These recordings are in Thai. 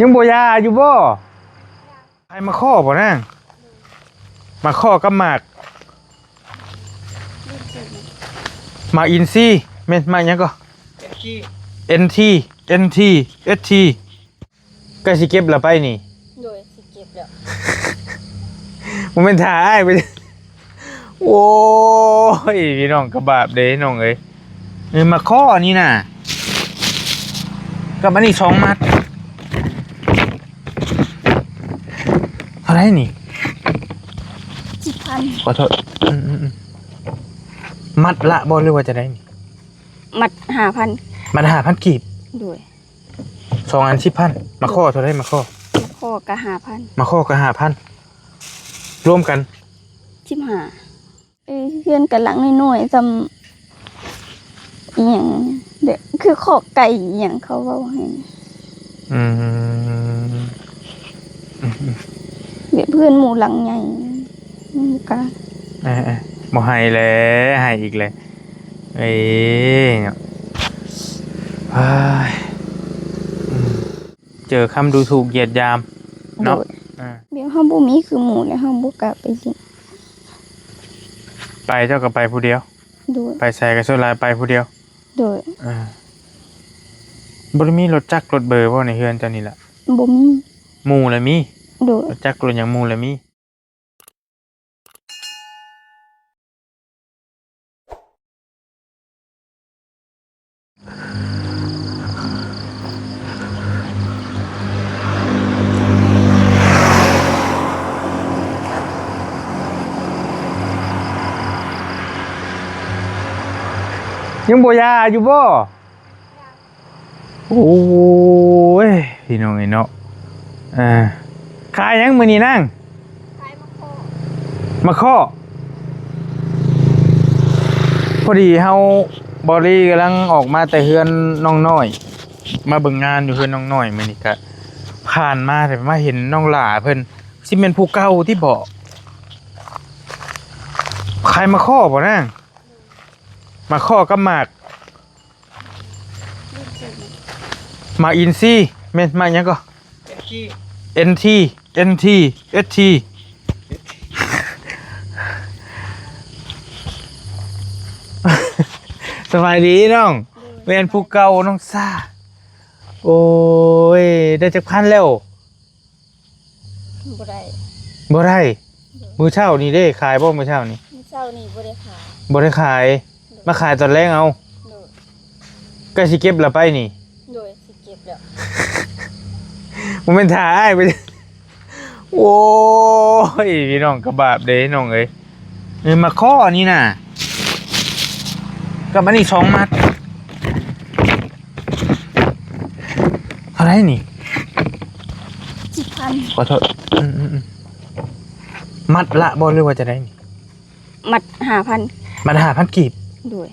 ยังบ่ยาอยู่บ่ใครมาข้อบ่นะมาข้อกับหมากอินซีแม่นมาหยังก็ NT ST ก็สิเก็บละไปนี่โดยสิเก็บแล้วบ่แม่นท่าอ้ายไปโอ้ยพี่น้องกระบาบเด้น้องเอ้ยมาข้อนี่น่ะกับอันนี้2 มัดเท่าไหร่นี่10,000ขอโทษมัดละบ่หรือว่าจะได้นี่มัด5,000มัด5,000กีบด้วย2 อัน 10,000มาข้อเท่าไหร่มาข้อก็5,000มาข้อก็5,000รวมกัน15เพื่อนกันหลังน้อยๆซำอีหยังเด็กคือขอไก่อีหยังเขาเว้าให้เดี๋ยวเพื่อนหมู่หลังใหญ่กะบ่ให้แล้วให้อีกเลยเนาะเจอคำดูถูกเหยียดยามเนาะเดี๋ยวเฮาบ่มีคือหมู่แล้วเฮาบ่กล้าไปสิไปเจ้าก็ไปผู้เดียวไปใส่กับส่วนหลายไปผู้เดียวโดยบ่ได้มีรถจักรรถเบอร์บ่ในเฮือนเจ้านี่ล่ะบ่มีหมู่ละมีโดยรถจักรรถหยังหมู่ละมียังบ่ยาอยู่บ่โอ้ยพี่น้องไอ้เนาะขายยังมื้อนี้นั่งขายมาข้อพอดีเฮาบอรี่กำลังออกมาแต่เฮือนน้องน้อยมาเบิ่งงานอยู่เฮือนน้องน้อยมื้อนี้ก็ผ่านมาแต่มาเห็นน้องหล่าเพิ่นสิเป็นผู้เก่าที่บ่ใครมาข้อบ่นั่งมาข้อกับหมากอินซีแม่นมาหยังก็ NT ST สบายดีน้องแม่นผู้เก่าน้องซ่าโอ้ยได้จักพันแล้วบ่ได้มื้อเช้านี่เด้ขายบ่มื้อเช้านี่มื้อเช้านี่บ่ได้ขายมาขายตอนแรกเอาก็สิเก็บละไปนี่โดยสิเก็บแล้วบ่แม่นท่าอ้ายไปโอ้ยพี่น้องกระบาบเด้น้องเอ้ยมาข้อนี่น่ะกับอันนี้2 มัดเท่าไหร่นี่10,000ขอโทษมัดละบ่หรือว่าจะได้นี่มัด5,000มัด5,000กีบด้วย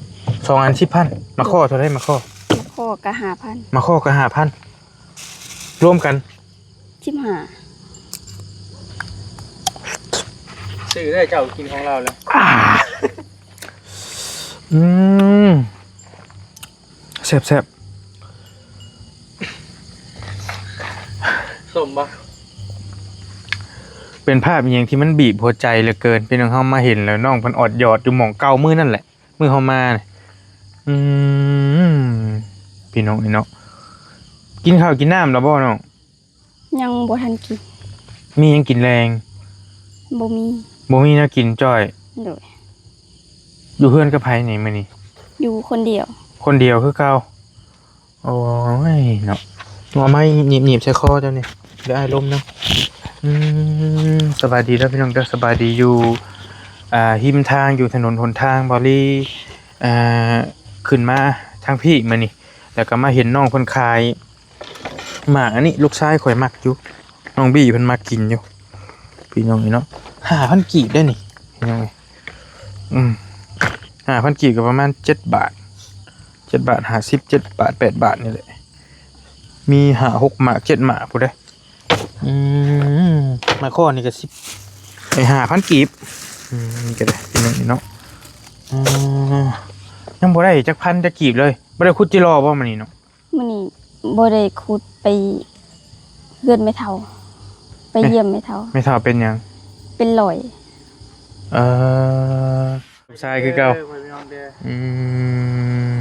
2 อัน 10,000มาข้อเท่าไหร่มาข้อก็5,000มาข้อก็5,000รวมกัน15ซื้อได้เจ้ากินของเราแล้วแซ่บสมปะเป็นภาพอย่างที่มันบีบหัวใจเหลือเกินเป็นน้องเขามาเห็นแล้วน้องมันอดหยอดอยู่หม่องเก่ามือนั่นแหละมือเขามาพี่น้องเนาะกินข้าวกินน้ำแล้วบ่น้องยังบ่ทันกินมียังกินแรงบ่มีนะกินจ้อยโดยอยู่เพื่อนกับไผนี่มื้อนี้อยู่คนเดียวคือเก่าโอ้ยเนาะว่าไม่หนีบใส่คอเจ้านี่เดี๋ยวอ้ายล้มนะสบายดีแล้วพี่น้องเด้อสบายดีอยู่หิมทางอยู่ถนนหนทางบอลี่ขึ้นมาทางพี่มื้อนี้แล้วก็มาเห็นน้องเพิ่นขายหมากอันนี้ลูกชายข่อยมักอยู่น้องบี้เพิ่นมากินอยู่พี่น้องนี่เนาะ5,000กีบได้นี่พี่น้อง5,000กีบก็ประมาณ7 บาท7 บาท50 7 บาท8 บาทนี่แหละมี6 หมาก7 หมากพูดได้มาข้อนี่ก็10ไป5,000กีบก็ได้พี่น้องนี่เนาะยังบ่ได้จักพันจะกีบเลยบ่ได้คุดจิรอบ่มื้อนี้เนาะมื้อนี้บ่ได้ขุดไป เฮือนไม่เท่า ไปเยี่ยมไม่เท่า ไม่เท่าเป็นหยัง เป็นรอย เออชายคือเก่าอืม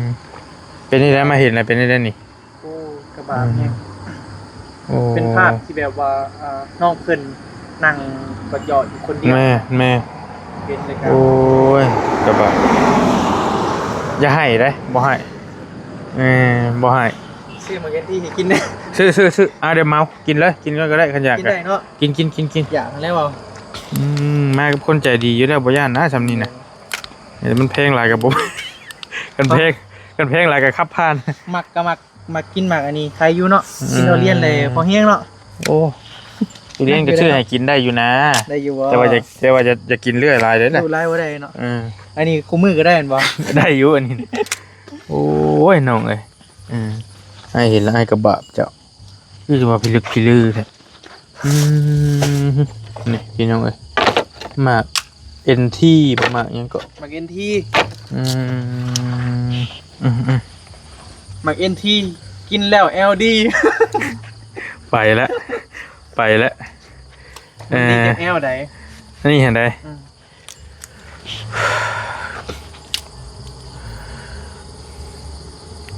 เป็นนี่ได้มาเห็นอะไรเป็นนี่ได้นี่ โอ้กระบะเนี่ย โอ้ เป็นภาพที่แบบว่าน้องเพิ่นนั่งกอดหยอดอยู่คนเดียว แม่ เป็นเลยครับ โอ้ยกระบะอย่าให้ได้บ่ให้บ่ให้ ซื้อมาเก็ตที่ให้กินได้ ซื้อเดี๋ยวเมากินเลยกินก็ได้ขันอยาก กินได้เนาะ กิน อยากแล้วเอา มากับคนใจดีอยู่แล้วบ่ย่านนะสำนี้นะเดี๋ยวมันเพลงหลายกับผม กันเพลงหลายกับขับผ่าน มักก็มักกินหมากอันนี้ใครอยู่เนาะกินเราเรียนเลยพอเฮี้ยงเนาะ โอ้ทุเรียนก็ชื่อให้กินได้อยู่นะ ได้อยู่ แต่ว่าจะกินเรื่อยหลายเลยแหละ ดูไล่ว่าได้เนาะ เออ อันนี้กูมือก็ได้เห็นบ่ ได้อยู่อันนี้โอ้ยน้องเอ้ยให้เห็นแล้วให้กระบะเจ้าคือจะมาพิลึกพิลือแท้นี่พี่น้องเอ้ยหมากเอ็นที่ประมาณยังก็ หมักเอ็นที อืม หมักเอ็นทีกินแล้วเอลดี ไปแล้วนี่จะเอลไหน นี่เห็นได้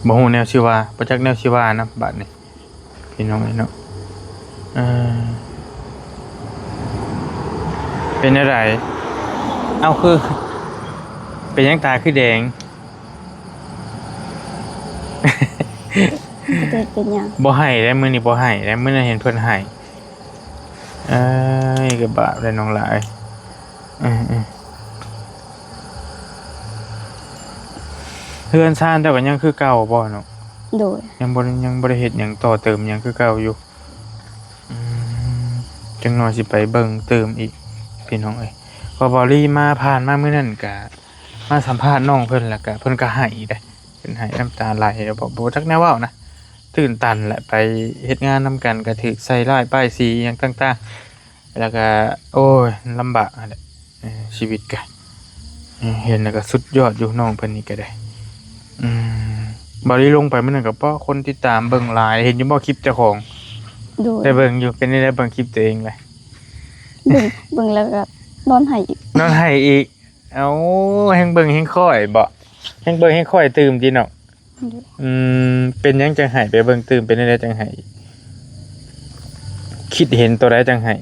บ่ฮู้แนวชีวาบ่จักแนวชีวานะบัดนี้พี่น้องเนาะเป็นอะไรเอาคือเป็นยังตาคือแดง จะเป็นหยัง บ่ให้แล้วมื้อนี้บ่ให้แล้วมื้อนั้นเห็นเพิ่นให้ก็บาปเลยน้องหลายเฮือนซ่านแต่ก็ยังคือเก่าบ่เนาะ โดย ยังบ่ได้เฮ็ดหยังต่อเติมหยังคือเก่าอยู่จังน้อยสิไปเบิ่งเติมอีกพี่น้องเอ้ยพอบอลี่มาผ่านมามื้อนั้นก็มาสัมภาษณ์น้องเพิ่นแล้วก็เพิ่นก็ให้ได้เพิ่นให้น้ำตาไหลแล้วบอกบ่จักแนวเว้านะตื่นตันแหละไปเฮ็ดงานนำกันก็ถูกใส่ร้ายป้ายสีหยังต่างๆแล้วก็โอ้ยลำบากนั่นแหละชีวิตก็เห็นแล้วก็สุดยอดอยู่น้องเพิ่นนี่ก็ได้บอลี่ลงไปมื้อนั้นก็เพราะคนติดตามเบิ่งหลายเห็นอยู่บ่คลิปเจ้าของ โดย ได้เบิ่งอยู่เป็นได้เบิ่งคลิปตัวเองเลย เบิ่งแล้วก็นอนให้อีก นอนให้อีกเอาแฮงเบิ่งแฮงค่อยบ่แฮงเบิ่งแฮงค่อยตื่มติเนาะเป็นหยังจังให้ไปเบิ่งตื่มเป็นได้จังให้คิดเห็นตัวใดจังให้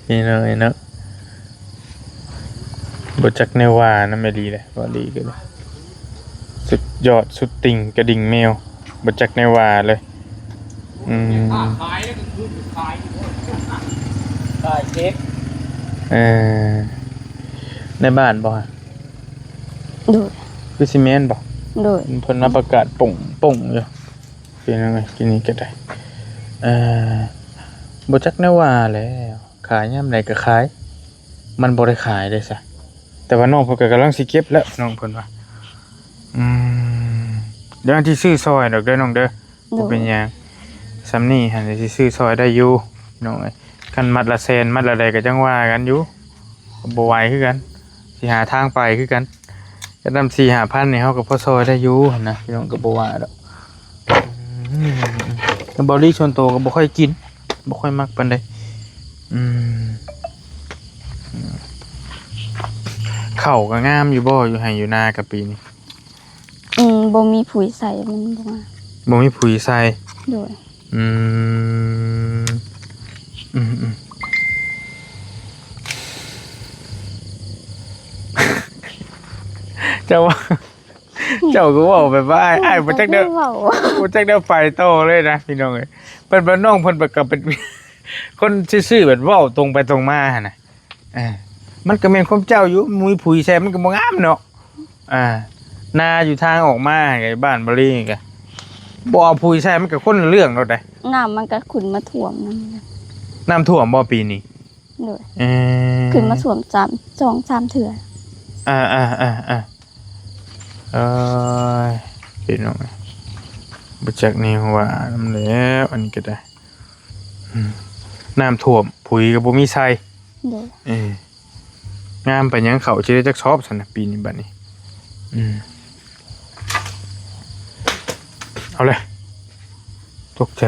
นี่เนาะเนาะบ่จักแนวว่านะแม่ดีเลยบ่ดีก็เลยสุดยอดสุดติ่งกระดิ่งแมวบ่จักแนวว่าเลยขายเค้ก ในบ้านบ่ โดย คือซีเมนต์บ่ โดย เพิ่นมาประกาศป่งอยู่เป็นยังไงกินนี้ก็ได้บ่จักแนวว่าแล้วขายยามใดก็ขายมันบ่ได้ขายได้ซะแต่ว่าน้องเพิ่นก็กำลังสิเก็บแล้วน้องเพิ่นว่าเดี๋ยวอันที่ซื้อซอยดอกเด้อน้องเด้อบ่เป็นหยังซำนี้หั่นสิซื้อซอยได้อยู่น้องเอ้ยคันมัดละแสนมัดละใดก็จังว่ากันอยู่บ่ไหวคือกันสิหาทางไปคือกันจะนำ 4-5,000 นี่เฮาก็พอซอยได้อยู่หั่นนะพี่น้องก็บ่ว่าดอกแต่บอลี่ส่วนโตวก็บ่ค่อยกินบ่ค่อยมักปานใดข้าวก็งามอยู่บ่อยู่ไห้อยู่นากับปีนี้ บ่มีผุยใส่มันบ่มา บ่มีปุ๋ยใส่ โดย เจ้าว่าเจ้าก็เว้าแบบว่าอ้ายบ่จักเด้อ เว้า บ่จักเด้อไฟโตเลยนะพี่น้องเอ้ยเพิ่นบ่น้องเพิ่นก็เป็น คนซื่อๆแบบเว้าตรงไปตรงมาหั่นน่ะมันก็แม่นความเจ้าอยู่มีปุ๋ยใส่มันก็บ่งามเนาะนาอยู่ทางออกมาไงบ้านบริก็บ่เอาปุ๋ยใส่มันก็คนละเรื่องเนาะได้ น้ำมันก็ขึ้นมาท่วมนั่นแหละ น้ำท่วมบ่ปีนี้ โดยขึ้นมาท่วม2-3เทื่อ พี่น้องบ่จักแนวว่าน้ำแล้วอันนี้ก็ได้น้ำท่วมปุ๋ยก็บ่มีใส่ โดย งามไปยังเขาสิได้จักชอบซั่นน่ะปีนี้บัดนี้เอาเลยตกใจ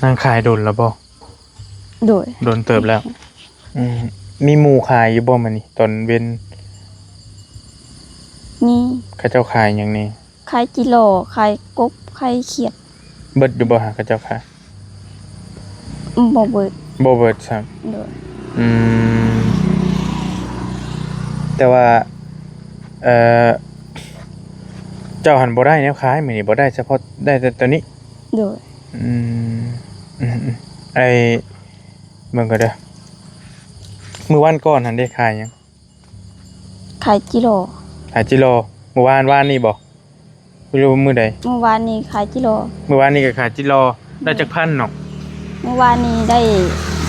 นางขายโดนแล้วบ่ โดย โดนเติบแล้วมีหมู่ขายอยู่บ่มื้อนี้ตอนเว้น มี เขาเจ้าขายหยังนี่ ขายกิโลขายกบขายเขียด เบิดอยู่บ่หาเขาเจ้าขาย บ่เบิด บ่เบิดครับ โดย แต่ว่าเจ้าหันบ่ได้แนวขายมื้อนี้บ่ได้เฉพาะได้แต่ตัวนี้ โดย ไอ้เบิ่งก็เด้อมื้อวันก่อนหันได้ขายหยัง ขายกิโล ขายจิโลเมื่อวานนี่บ่บ่รู้ว่ามื้อใด เมื่อวานนี้ขายกิโล เมื่อวานนี่ก็ขายจิโลได้จักพันเนาะ เมื่อวานนี้ได้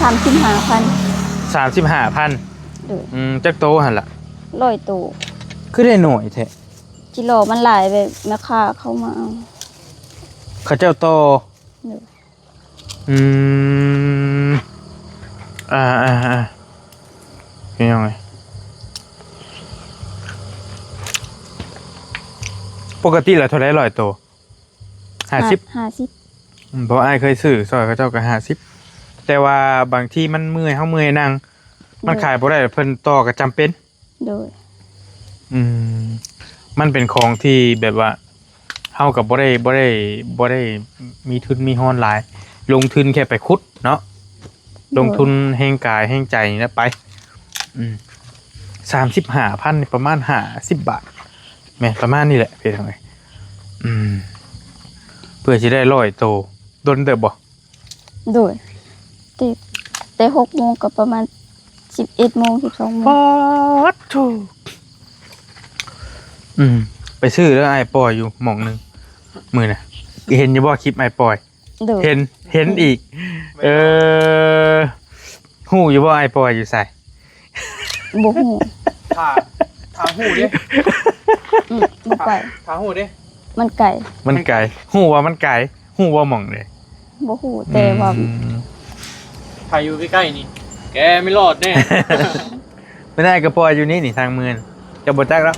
35,000 35,000 โดย จักโตหั่นล่ะ 100ตู้ คือได้น้อยแท้ กิโลมันหลายแบบแม่ค้าเข้ามาเอา เขาเจ้าโต โดย เป็นยังไงปกติแล้วเท่าไร100ตัว50เพราะอ้ายเคยซื้อซอยเขาเจ้าก็50แต่ว่าบางที่มันเมื่อยเฮาเมื่อยนั่งมันขายบ่ได้เพิ่นต่อก็จำเป็น โดย มันเป็นของที่แบบว่าเฮากับบ่ได้มีทุนมีฮ้อนหลายลงทุนแค่ไปขุดเนาะลงทุนแห่งกายแห่งใจนี่นะไป35,000นี่ประมาณ50 บาทแม่ประมาณนี้แหละพี่น้องเอ้ยเพื่อสิได้100โตโดนเด้อบ่ โดยแต่6 โมงก็ประมาณ11 โมง12 โมง ป๊อดโธไปซื้อแล้วไอ้ปอยอยู่หม่องนึงมื้อน่ะเห็นอยู่บ่คลิปไอ้ปอย โดย เห็นอีกฮู้อยู่บ่ไอ้ปอยอยู่ไส บ่ฮู้ ถามหูดิ บ่ไป ถามหูดิ มันไก่ มันไกลฮู้ว่ามันไกลฮู้ว่าหม่องเลย บ่ฮู้แต่ว่า ใครอยู่ใกล้ๆนี่ แกไม่รอดแน่ ไม่ได้กระปอยอยู่นี่ทางเมืองจะบ่จักแล้ว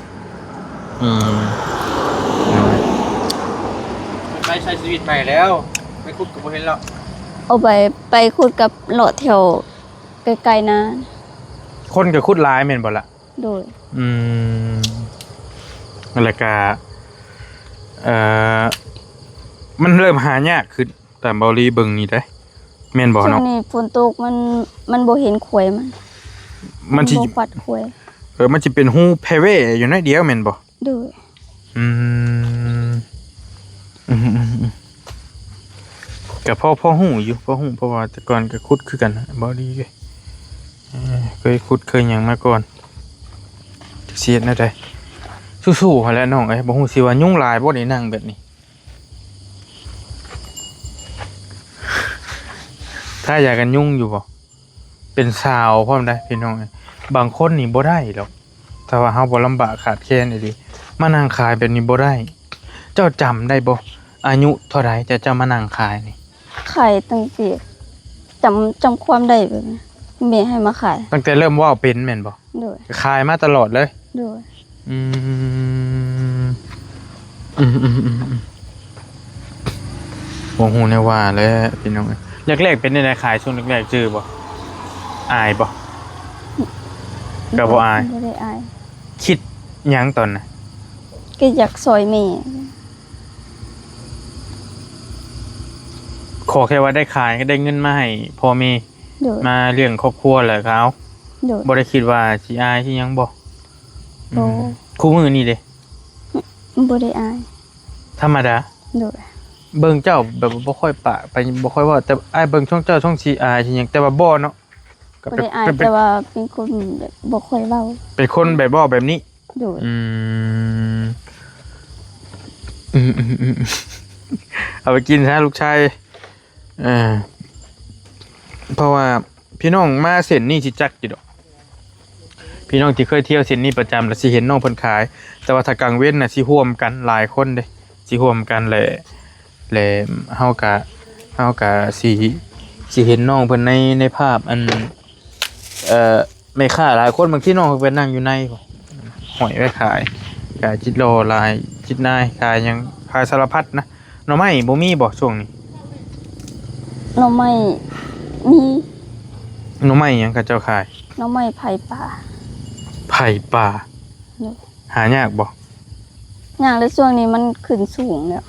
ไปใช้ชีวิตใหม่แล้วไม่คุดกับบ่เห็นแล้ว เอาไปขุดกับเลาะแถวไกลๆนะ คนก็คุดหลายแม่นบ่ล่ะ โดย แล้วก็มันเริ่มหายากขึ้นแต่เบาลีเบิ่งนี่ได้แม่นบ่ ช่วง เนาะ นี้ฝนตกมันบ่เห็นขวยมัน สิ บ่ปัดขวย มันสิเป็นฮู้เพเวอยู่น้อยเดียวแม่นบ่ โดย ก็พ่อฮู้อยู่พ่อฮู้เพราะว่าแต่ก่อนก็ขุดคือกันบ่ดีเลยเคยขุดเคยหยังมาก่อนเสียดนะได้สู้ๆหั่นแหละน้องเอ้ยบ่ฮู้สิว่ายุ่งหลายบ่ได้นั่งแบบนี้ถ้าอยากกันยุ่งอยู่บ่เป็นสาวพร้อมได้พี่น้องเอ้ยบางคนนี่บ่ได้หรอกถ้าว่าเฮาบ่ลำบากขาดแคลนอีหลีมานั่งขายแบบนี้บ่ได้เจ้าจำได้บ่อายุเท่าใดจะมานั่งขายนี่ ขายตั้งแต่จำความได้แบบนี้แม่ให้มาขาย ตั้งแต่เริ่มเว้าเป็นแม่นบ่ โดย ขายมาตลอดเลย โดย โอ้โหเนี่ยว่าแล้วพี่น้องแรกๆเป็นในขายช่วงแรกๆจื้อบ่อายบ่ก็บ่อาย บ่ได้อาย คิดหยังตอนน่ะ ก็อยากซอยแม่ ขอแค่ว่าได้ขายก็ได้เงินมาให้พ่อแม่ โดย มาเลี้ยงครอบครัวแหละเขา โดย บ่ได้คิดว่าสิอายสิหยังบ่ บ่ คู่มือนี่เด้ บ่ได้อาย ธรรมดา โดย เบิ่งเจ้าแบบบ่ค่อยปะไปบ่ค่อยเว่าแต่อ้ายเบิ่งช่องเจ้าช่องสิอายสิหยังแต่ว่าบ่เนาะก็ บ่ได้อายแต่ว่าเป็นคนแบบบ่ค่อยเว้า เป็นคนแบบบ่แบบนี้ โดย เอาไปกินซะลูกชายเพราะว่าพี่น้องมาเส้นนี้สิจักอยู่ดอกพี่น้องที่เคยเที่ยวเส้นนี้ประจำแล้วสิเห็นน้องเพิ่นขายแต่ว่าถ้ากลางเว้นน่ะสิร่วมกันหลายคนเด้สิร่วมกันแหละเฮาก็สิ สิเห็นน้องเพิ่นในภาพอันไม่ค่าหลายคนบางที่น้องเพิ่นนั่งอยู่ในบ่หอยไว้ขายจิตโลลายจิตนายขายหยังขายสารพัดนะหน่อไม้บ่มีบ่ช่วงนี้ หน่อไม้มี หน่อไม้หยังเขาเจ้าขาย หน่อไม้ไผ่ป่า ไผ่ป่า เนี่ย หายากบ่ อย่างในช่วงนี้มันขึ้นสูงแล้ว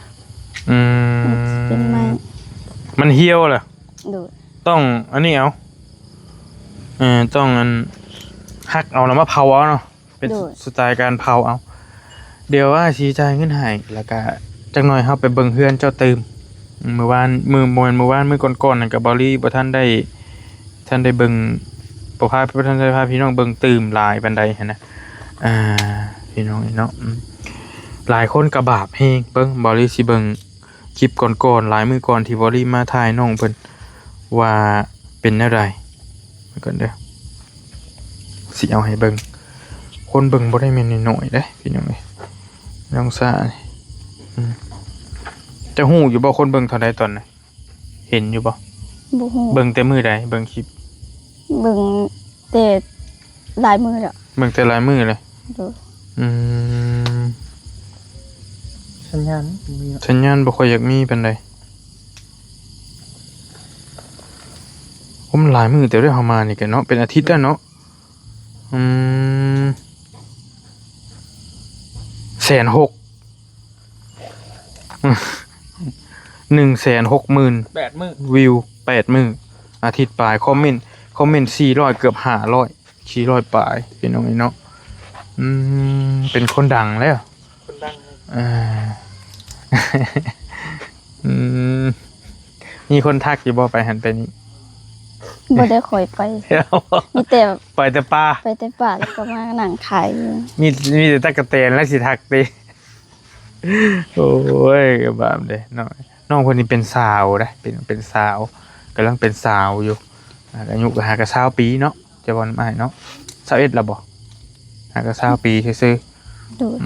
อืม เป็นไม้ มันเหี่ยวเหรอ โดย ต้องอันนี้เอาต้องอันหักเอาแล้วมาเผาเอาเนาะเป็นสไตล์การเผาเอาเดี๋ยวว่าชี้จ่ายเงินให้แล้วก็จักหน่อยเฮาไปเบิ่งเฮือนเจ้าตื่มเมื่อวานมื้อก่อนๆนั่นก็บ่รีบ่ทันได้เบิ่งบ่พาพี่น้องเบิ่งตื่มหลายปานใดหันนะพี่น้องเนาะหลายคนก็บาปแฮงเบิ่งบ่รีสิเบิ่งคลิปก่อนๆหลายมื้อก่อนที่บ่รีมาถ่ายน้องเพิ่นว่าเป็นแนวใดมาก่อนเด้อสิเอาให้เบิ่งคนเบิ่งบ่ได้แม่นน้อยๆเด้พี่น้องเอ้ยน้องซ่านี่จะฮู้อยู่บ่คนเบิ่งเท่าใดตอนน่ะเห็นอยู่บ่ บ่ฮู้ เบิ่งแต่มื้อใดเบิ่งคลิป เบิ่งแต่หลายมือแล้ว เบิ่งแต่หลายมื้อเลย โดย อืม สัญญาณบ่มี สัญญาณบ่ค่อยอยากมีปานใดผมหลายมื้อแต่ได้เฮามานี่ก็เนาะเป็นอาทิตย์แล้วเนาะ160,000 160,000 8 มื้อ วิว8 มื้ออาทิตย์ปลายคอมเมนต์400เกือบ500 400ปลายพี่น้องเนาะเป็นคนดังแล้ว คนดัง อ่า มีคนทักอยู่บ่ไปหันไปนี่ บ่ได้ค่อยไป มีแต่ ไปแต่ป่า ไปแต่ป่าแล้วก็มานั่งขายอยู่ มีแต่ตะกะแตนและสิทักติโอ้ยก็บาปเด้น้องคนนี้เป็นสาวนะเป็นสาวกำลังเป็นสาวอยู่อายุก็หากะ20 ปีเนาะจะบ่นมาให้เนาะ21แล้วบ่หากะ20 ปีซื่อ โดย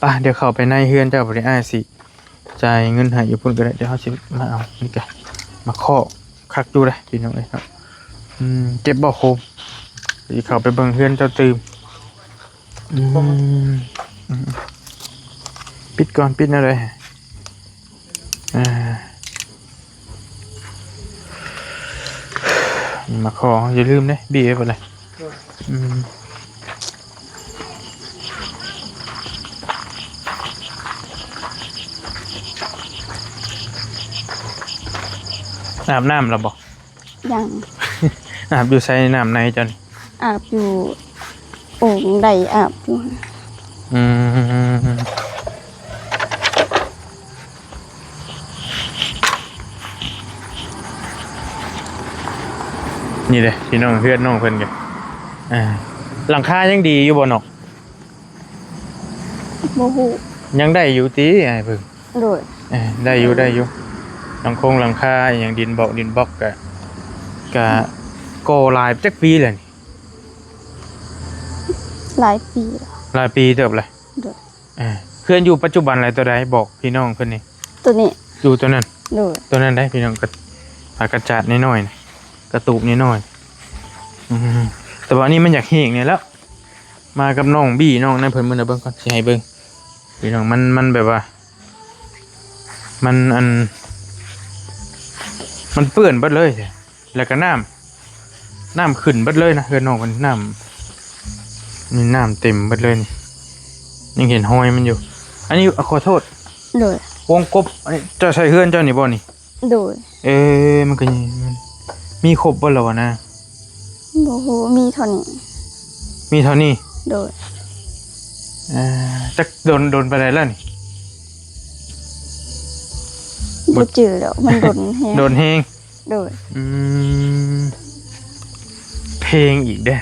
ป่ะเดี๋ยวเข้าไปในเฮือนเจ้าบ่ได้อ้ายสิจ่ายเงินให้อยู่พุ่นก็ได้เดี๋ยวเฮาสิมาเอานี่ก็มาเคาะคักอยู่เลยพี่น้องเอ้ยเนาะเจ็บบ่โคมสิเข้าไปเบิ่งเฮือนเจ้าตื่มปิดก่อนปิดนั่นเลยมาขออย่าลืมเด้บีไปเลยอาบน้ำแล้วบอก ยัง อาบอยู่ใส่น้ำในจน อาบอยู่โอ่งใดอาบอยู่ นี่เลยพี่น้องเพื่อนน้องเพื่อนกันหลังคายังดีอยู่บ่เนาะ บ่ฮู้ ยังได้อยู่ติไอ้เพิ่ง โดย ได้อยู่หลังหลังคาอย่างดินบล็อกกะก่อหลายจักปีเลยนี่ หลายปีแล้ว หลายปีเติบเลย โดย เพื่อนอยู่ปัจจุบันอะไรตัวใดบอกพี่น้องเพิ่นนี่ ตัวนี้ อยู่ตัวนั้น โดย ตัวนั้นได้พี่น้องกระจาดน้อยๆนะกระตูบน้อยๆแต่ว่านี่มันอยากเฮงเนี่ยแล้วมากับน้องบี้น้องนั่นเพิ่นมื้อน่ะเบิ่งก่อนสิให้เบิ่งพี่น้องมันแบบว่ามันเปื้อนเบิดเลยแล้วก็น้ำขึ้นเบิดเลยนะเฮือนน้องมันน้ำเต็มเบิดเลยนี่ยังเห็นหอยมันอยู่อันนี้ขอโทษ โดยว งกบอันนี้เจ้าใช้เฮือนเจ้านี่บ่นี่ โดย มันก็มีครบบ่แล้ววะนะ บ่ฮู้มีเท่านี้ มีเท่านี้ โดย จักโดนไปได้แล้วนี่ บ่จือแล้วมันโดนแฮง โดนเฮง โดย เพลงอีกเด้อ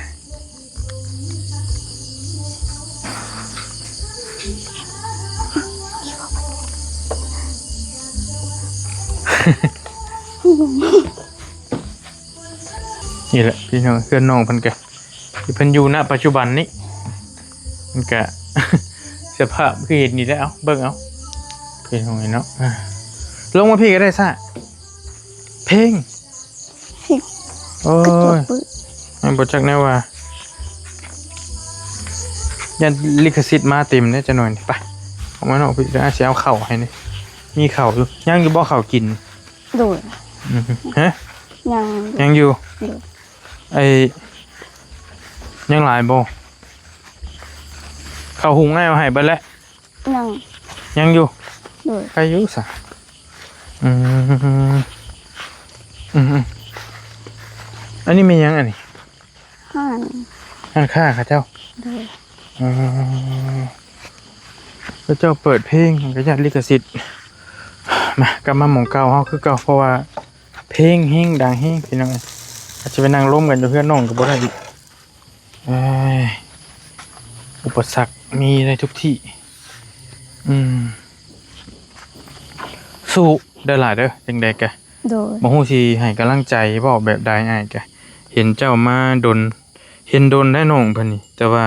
นี่แหละพี่น้องเพื่อนน้องเพิ่นก็ที่เพิ่นอยู่ณปัจจุบันนี้มันก็ สภาพคือเห็นนี่แหล้วเบิ่งเอาพี่น้องเนาะ ลงมาพี่ก็ได้ซะเพลงโอ้ กระจก ย เปิด มันบ่จักแน่ว่ายันลิขสิทธิ์มาเต็มเนี่ยจะหน่อยนี่ไปออกมาเนาะพี่จะสิเอาข้าวให้นี่มีข้าวอยู่ยังอยู่บ่ข้าวกิน โดย อือฮึฮะ ยัง ยังอยู่ โดย ไอ้ยังหลายบ่ข้าวหุงให้เอาให้เบิดแล้ว ยัง ยังอยู่ โดย ใครอยู่ซะอืมอืมอันนี้มียังอันนี้ ห้าน หันค่าค่ะเจ้า โดย อ๋อพระเจ้าเปิดเพลงก็ยัดลิขสิทธิ์มากลับมาหม่องเก่าเฮาคือเก่าเพราะว่าเพลงเฮงดังเฮงพี่น้องอาจจะไปนั่งร่วมกันอยู่เพื่อนน้องก็บ่ได้อีกเอ้ยอุปสรรคมีในทุกที่สู้ได้หลายเด้อจังใดกะ โดย บ่ฮู้สิให้กำลังใจเว้าแบบใดอ้ายกะเห็นเจ้ามาดนเห็นดนได้น้องเพิ่นนี่แต่ว่า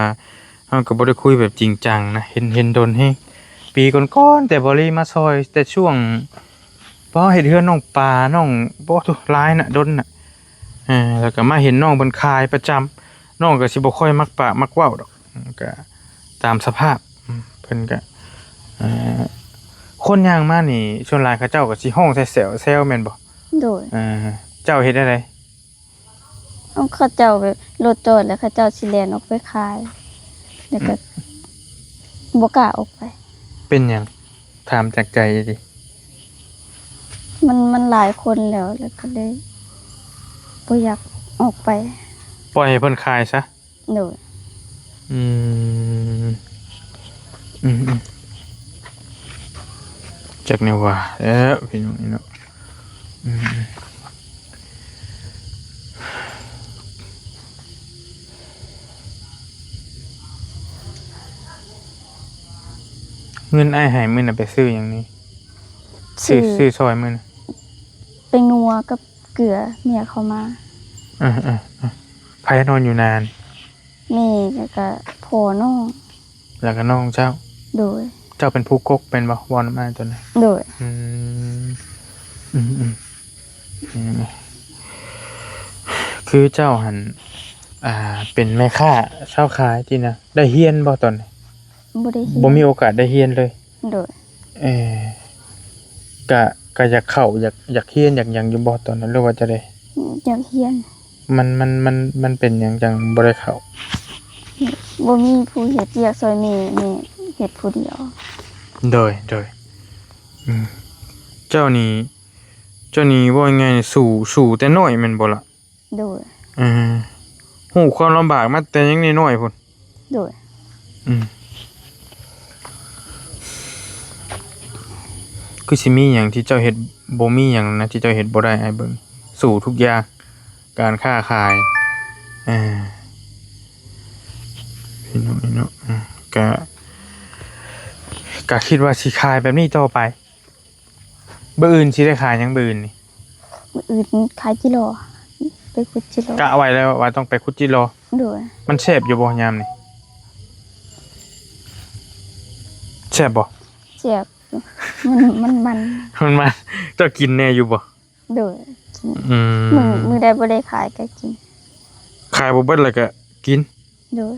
เฮาก็บ่ได้คุยแบบจริงจังนะเห็นดนเฮงปีก่อนๆแต่บ่ได้มาซอยแต่ช่วงพอเฮ็ดเฮือนน้องปลาน้องบ่ทุหลายน่ะดนน่ะแล้วก็มาเห็นน้องเพิ่นขายประจำน้องก็สิบ่ค่อยมักปากมักเว้าดอกก็ตามสภาพเพิ่นก็คนย่างมานี่ส่วนหลายเขาเจ้าก็สิฮ้องใส่แซวแม่นบ่ โดย เจ้าเฮ็ดอะไร เอาเขาเจ้าแบบรถจอดแล้วเขาเจ้าสิแล่นออกไปขายแล้วก็บ่กล้าออกไป เป็นหยังถามจากใจดิ มันหลายคนแล้วก็เลยบ่อยากออกไป ปล่อยให้เพิ่นขายซะ โดย อืมอืมจักแนวว่าพี่น้องนี่เนาะเงินอ้ายให้มื้อน่ะไปซื้อหยังนี่ซื้อซอยมื้อน่ะ ไปนัวกับเกลือเมียเขามา ไผนอนอยู่นาน แม่แล้วก็พ่อน้อง แล้วก็น้องเจ้า โดย เจ้าเป็นผู้กกเป็นบ่วอนมาตัวนั้น โดย คือเจ้าหันเป็นแม่ค้าเช่าขายที่นะได้เฮียนบ่ตอนนี้ บ่ได้เฮ็ด บ่มีโอกาสได้เฮียนเลย โดย เออกะอยากเข้าอยากเฮียนอยากหยังอยู่บ่ตอนนั้นหรือว่าจะได้ อยากเฮียน มันเป็นหยังจังบ่ได้เข้า บ่มีผู้เฮ็ดเวียกซอยแม่เฮ็ดผู้เดียว โดยเจ้านี่ว่าไงสู่แต่น้อยแม่นบ่ล่ะ โดย ฮู้ความลำบากมาแต่ยังน้อยๆพุ่น โดย คือสิมีหยังที่เจ้าเฮ็ดบ่มีหยังนะที่เจ้าเฮ็ดบ่ได้อ้ายเบิ่งสู่ทุกอย่างการค้าขายพี่น้องนี่เนาะก็คิดว่าสิขายแบบนี้ต่อไปมื้ออื่นสิได้ขายหยังมื้ออื่นนี่ มื้ออื่นขายจิโร่ไปขุดจิโร่ กะเอาไว้แล้วว่าต้องไปคุดจิโร โดย มันแซ่บอยู่บ่ยามนี่แซ่บบ่ เจ็บมัน มันมาเจ้ากินแน่อยู่บ่ โดย มือใดบ่ได้ขายก็กิน ขายบ่เบิดแล้วก็กิน โดย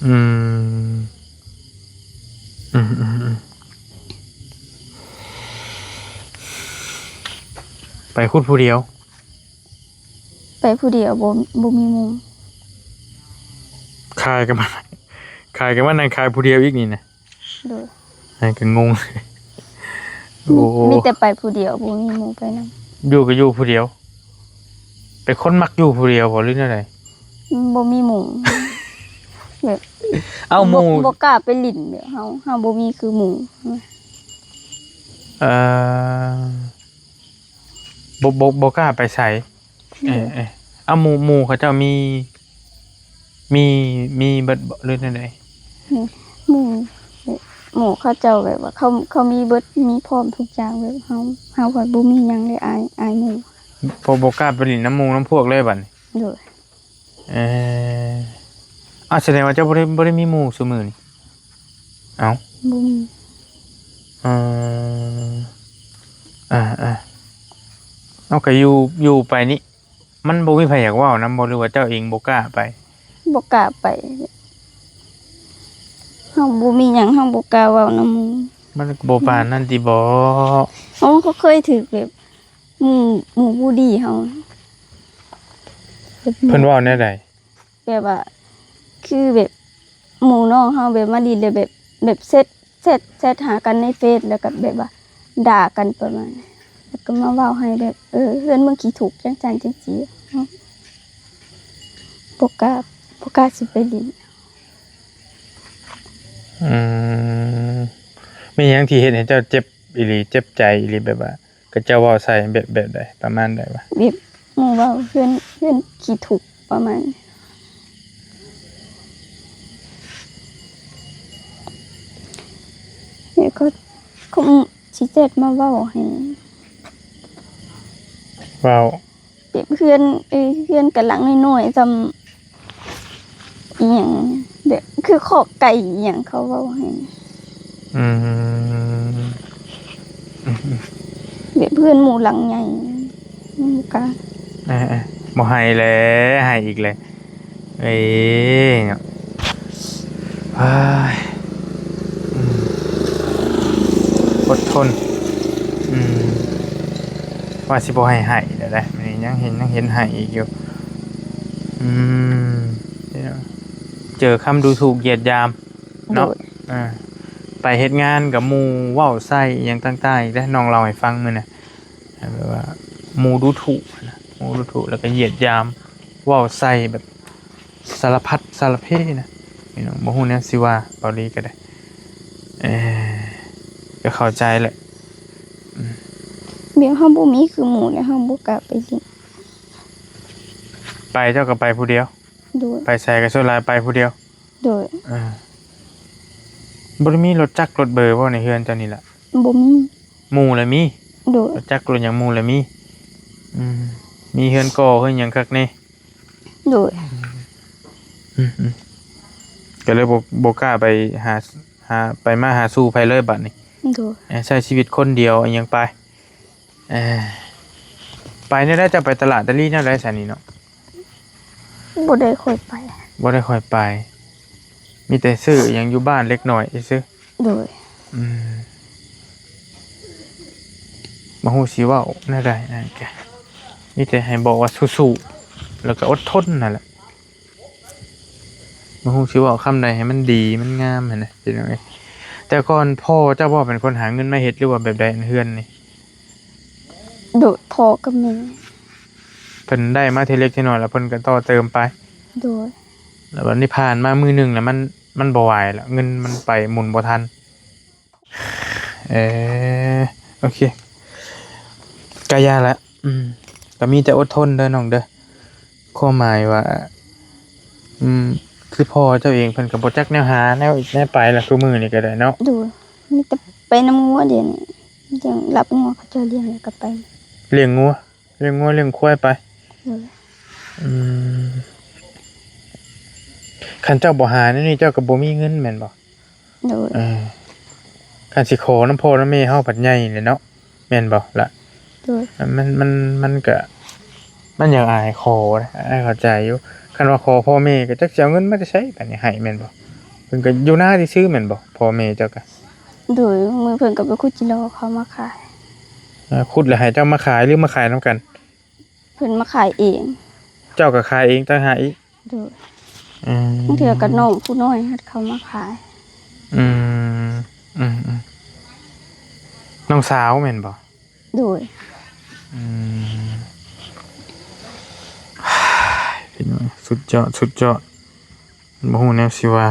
อืมไปคุดผู้เดียว ไปผู้เดียวบ่มีหมู่ ขายกันมานั่งขายผู้เดียวอีกนี่นะ โดย ให้ก็งง โอ้ มีแต่ไปผู้เดียวบ่มีหมู่ไปนำ อยู่ก็อยู่ผู้เดียวเป็นคนมักอยู่ผู้เดียวบ่หรือจังได๋ บ่มีหมู่แบบ เอ้าหมู่ บ่กล้าไปลิ้นเด้อเฮาบ่มีคือหมู่ เอ่อบ่กล้าไปไสเอาหมู่เขาเจ้ามีเบิดบ่หรือจังได๋ หมู่เขาเจ้าแบบว่าเขามีเบิดมีพร้อมทุกอย่างแบบเฮาก็บ่มีหยังเลยอายหมู่ บ่กล้าไปเลินน้ำหมู่น้ำพวกเลยบัดนี้ โดย แสดงว่าเจ้าบ่ได้มีหมู่ซุมื้อนี่เอ้า บ่มี เอ่อ เอาก็อยู่ไปนี่มันบ่มีไผอยากเว้านำบ่หรือว่าเจ้าเองบ่กล้าไป บ่กล้าไปเฮาบ่มีหยังเฮาบ่กล้าเว้านำหมู่ มันก็บ่ปานนั้นติบ่ เฮาก็เคยถูกแบบหมู่ผู้ดีเฮา เพิ่นเว้าแนวใด แบบว่าคือแบบหมู่น้องเฮาแบบมาดีเลยแบบเซตหากันในเฟซแล้วก็แบบว่าด่ากันประมาณนั้นแล้วก็มาเว้าให้แบบเฮือนมึงขี้ถูกจังจังจังซี่เนาะบ่กล้าสิไปดิน อืมมีหยังที่เฮ็ดให้เจ้าเจ็บอีหลีเจ็บใจอีหลีแบบว่าก็เจ้าเว้าใส่แบบใดประมาณใดวะ แบบหมู่เว้าเฮือนขี้ถูกประมาณนั้นแล้วก็คงสิเจ็ดมาเว้าให้ เว้า แบบเพื่อนกันหลังน้อยๆจำอีหยังเด็กคือขอกไก่อีหยังเขาเว้าให้ อืม แบบเพื่อนหมู่หลังใหญ่หมู่กลาง บ่ให้แล้วให้อีกเลยเอ้ยเนาะเฮ้ยอืมอดทนว่าสิบ่ให้เดี๋ยวได้มันนี้ยังเห็นให้อีกอยู่อืมเดี๋ยวเจอคำดูถูกเหยียดยาม โด เนาะ ด ไปเฮ็ดงานกับหมู่เว้าใส่อิหยังต่างๆอีกได้น้องเล่าให้ฟังมื้อน่ะแบบว่าหมู่ดูถูกนะหมู่ดูถูกแล้วก็เหยียดยามเว้าใส่แบบสารพัดสารเพนะพี่น้องบ่ฮู้แนวสิว่าเบาลีก็ได้เออก็เข้าใจแหละ แบบเฮาบ่มีคือหมู่แล้วเฮาบ่กล้าไปเลิน ไปเจ้าก็ไปผู้เดียว โดด ไปใส่ก็ส่วนหลายไปผู้เดียว โดด บ่ได้มีรถจักรรถเบอร์บ่ในเฮือนเจ้านี่ล่ะ บ่มี หมู่ละมี โดด รถจักรรถหยังหมู่ละมีมีเฮือนก่อเฮือนหยังคักแน่ โดด ก็เลยบ่กล้าไปหาไปมาหาสู่ไผเลยบัดนี้ โดด ใช้ชีวิตคนเดียวอิหยังไปเอ่อไปเนี่ยได้จะไปตลาดตะลี่เนี่ยได้ซะนี่เนาะ บ่ได้ค่อยไป บ่ได้ค่อยไป มีแต่ซื้ออิหยังอยู่บ้านเล็กน้อยซื่อ โดด อืมบ่ฮู้สิเว้าแนวใดนั่นแกมีแต่ให้บอกว่าสู้ๆแล้วก็อดทนนั่นแหละบ่ฮู้สิเว้าคำใดให้มันดีมันงามหั่นน่ะพี่น้องเอ้ยแต่ก่อนพ่อเจ้าบ่เป็นคนหาเงินมาเฮ็ดหรือว่าแบบใดอันเฮือนนี่ โดดพ่อกับแม่ เพิ่นได้มาทีเล็กทีน้อยแล้วเพิ่นก็ต่อเติมไป โดด แล้ววันนี้ผ่านมามือหนึ่งแล้วมันบ่ไหวแล้วเงินมันไปหมุนบ่ทันโอเคกายาละก็มีแต่อดทนเด้อน้องเด้อข้อหมายว่าคือพ่อเจ้าเองเพิ่นก็บ่จักแนวหาแนวไปล่ะทุกมื้อนี่ก็ได้เนาะ โดดมีแต่ไปนำงัวเดี๋ยวนี้จังรับงัวเขาเจ้าเลี้ยงแล้วก็ไป เลี้ยงงัวเลี้ยงควายไป โดด คันเจ้าบ่หานี่เจ้าก็บ่มีเงินแม่นบ่ โดด คันสิขอน้ำพ่อน้ำแม่เฮาปัดใหญ่เลยเนาะแม่นบ่ล่ะ โดด มันก็มันอยากอายขอนะอ้ายเข้าใจอยู่คันว่าขอพ่อแม่ก็จักสิเอาเงินมาจะใช้บัดนี้ให้แม่นบ่เพิ่นก็อยู่หน้าซื่อๆแม่นบ่พ่อแม่เจ้าก็ โดดมือเพิ่นก็ไปขุดจิโลเขามาขาย ขุดแล้วให้เจ้ามาขายหรือมาขายนํกัน เพิ่นมาขายเอง เจ้าก็ขายเองต่างหากอีก โดดบางเทื่อก็น้องผู้น้อยหัดเขามาขาย อืมน้องสาวแม่นบ่ โดด พี่น้องสุดยอดบ่ฮู้แนวสิว่า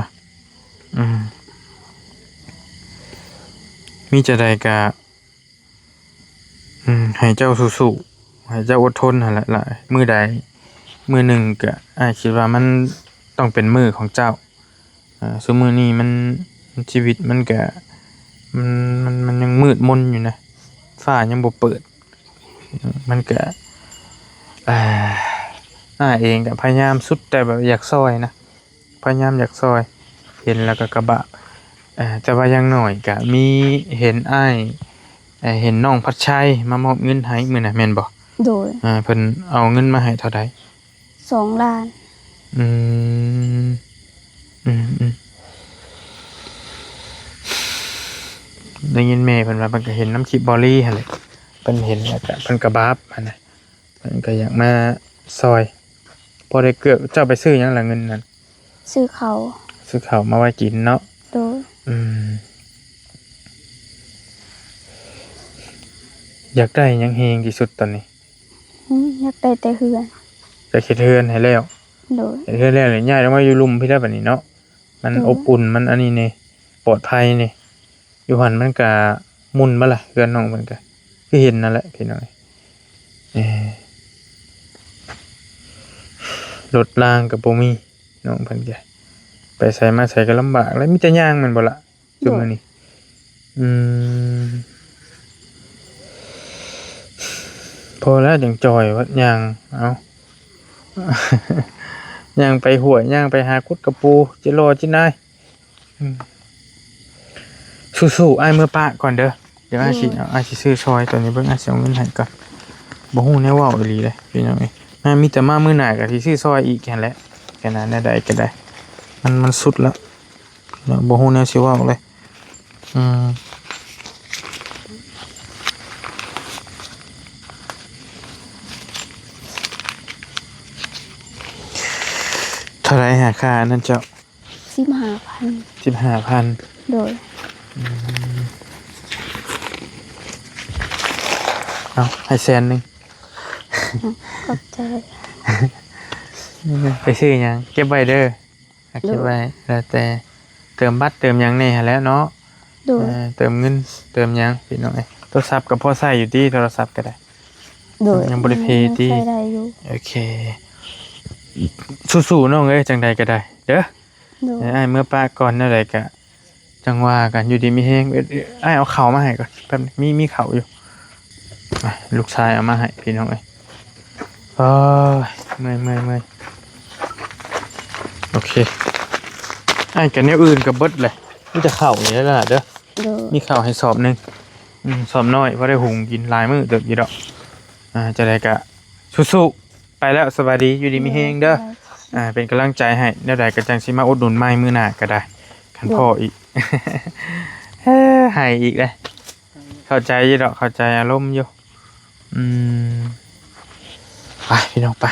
มีจะใดก็ให้เจ้าสู้ๆให้เจ้าอดทนหั่นแหละมื้อใดมื้อหนึ่งก็อ้ายคิดว่ามันต้องเป็นมื้อของเจ้าซุมื้อนี้มันชีวิตมันก็มันยังมืดมนอยู่นะฟ้ายังบ่เปิดมันก็เองก็พยายามสุดแต่แบบอยากซอยนะพยายามอยากซอยเห็นแล้วก็กระบะแต่ว่ายังหน่อยก็มีเห็นอ้าย เห็นน้องพัดชัยมามอบเงินให้มื้อน่ะแม่นบ่ โดย เพิ่นเอาเงินมาให้เท่าใด 2 ล้าน อืมอืมอืมได้ยินแม่เพิ่นว่าเพิ่นก็เห็นน้ำคลิปบอลลี่หั่นแหละเพิ่นเห็นแล้วก็เพิ่นก็บาปหั่นน่ะเพิ่นก็อยากมาซอยพอได้เกือบเจ้าไปซื้อหยังล่ะเงินนั้น ซื้อเขา ซื้อข้าวมาไว้กินเนาะ โดย อืมอยากได้หยังแฮงที่สุดตอนนี้ อยากได้แต่เฮือน จะเฮ็ดเฮือนให้แล้ว โดย เฮ็ดเฮือนแล้วนี่ย้ายลงมาอยู่ลุมพี่ได้บัดนี้เนาะมันอบอุ่นมันอันนี้นี่ปลอดภัยนี่อยู่หั่นมันก็มุนบ่ล่ะเฮือนน้องเพิ่นก็คือเห็นนั่นแหละพี่น้องเอ้รถรางก็บ่มีน้องเพิ่นก็ไปไสมาไสก็ลำบากแล้วมีแต่ย่างแม่นบ่ล่ะซุมื้อนี้อืมพอแล้วจังจอยว่าย่างเอา ย่างไปห้วยย่างไปหากุดกระปูจิโลจินายสู้ๆอ้ายมือปะก่อนเด้อเดี๋ยวอ้ายสิซื้อซอยตอนนี้เบิ่งอ้ายสิเอาเงินให้ก่อนบ่ฮู้แนวเว้าอีหลีเลยพี่น้องเอ้ยมีแต่มามื้อหน้าก็สิซื้อซอยอีกแค่นั้นแหละแค่นั้นได้ก็ได้มันสุดแล้วบ่ฮู้แนวสิเว้าเลยเท่าไหร่หาค่านั่นเจ้า 15,000 15,000 โดย เอาให้แสนหนึง ขอบใจ ไปซื้อหยังเก็บไว้เด้อเก็บไว้แล้วแต่เติมบัตรเติมหยังนี่หั่นแหล้วเนาะ โดย เติมเงินเติมหยังพี่น้องเอ้ยโทรศัพท์ก็พอใช้อยู่ที่โทรศัพท์ก็ได้ โดย ยังบ่ได้เพย์ติ ใช้ได้อยู่ โอเคสู้ๆน้องเอ้ยจังใดก็ได้เด้อ โดย อ้ายเมื่อป้าก่อนนั่นแหละก็จังว่ากันอยู่ดีมีแฮงอ้ายเอาข้าวมาให้ก่อนแป๊บนึงมีข้าวอยู่ลูกชายเอามาให้พี่น้องเอ้ยโอ้ยเมื่อยโอเคอ้ายกันแนวอื่นก็เบิดเลยมีแต่ข้าวนี่แหละเด้อ โดย มีข้าวให้สอบหนึงสอบน้อยเพราะได้หุงกินหลายมื้อเติบอยู่ดอกจะได้ก็สู้ๆไปแล้วสวัสดีอยู่ดีมีแฮงเด้อเป็นกำลังใจให้แนวใดก็จังสิมาอุดหนุนใหม่มื้อหน้าก็ได้คันพ่ออีก ให้อีกเลยเข้าใจอยู่ดอกเข้าใจอารมณ์อยู่ไปพี่น้องไป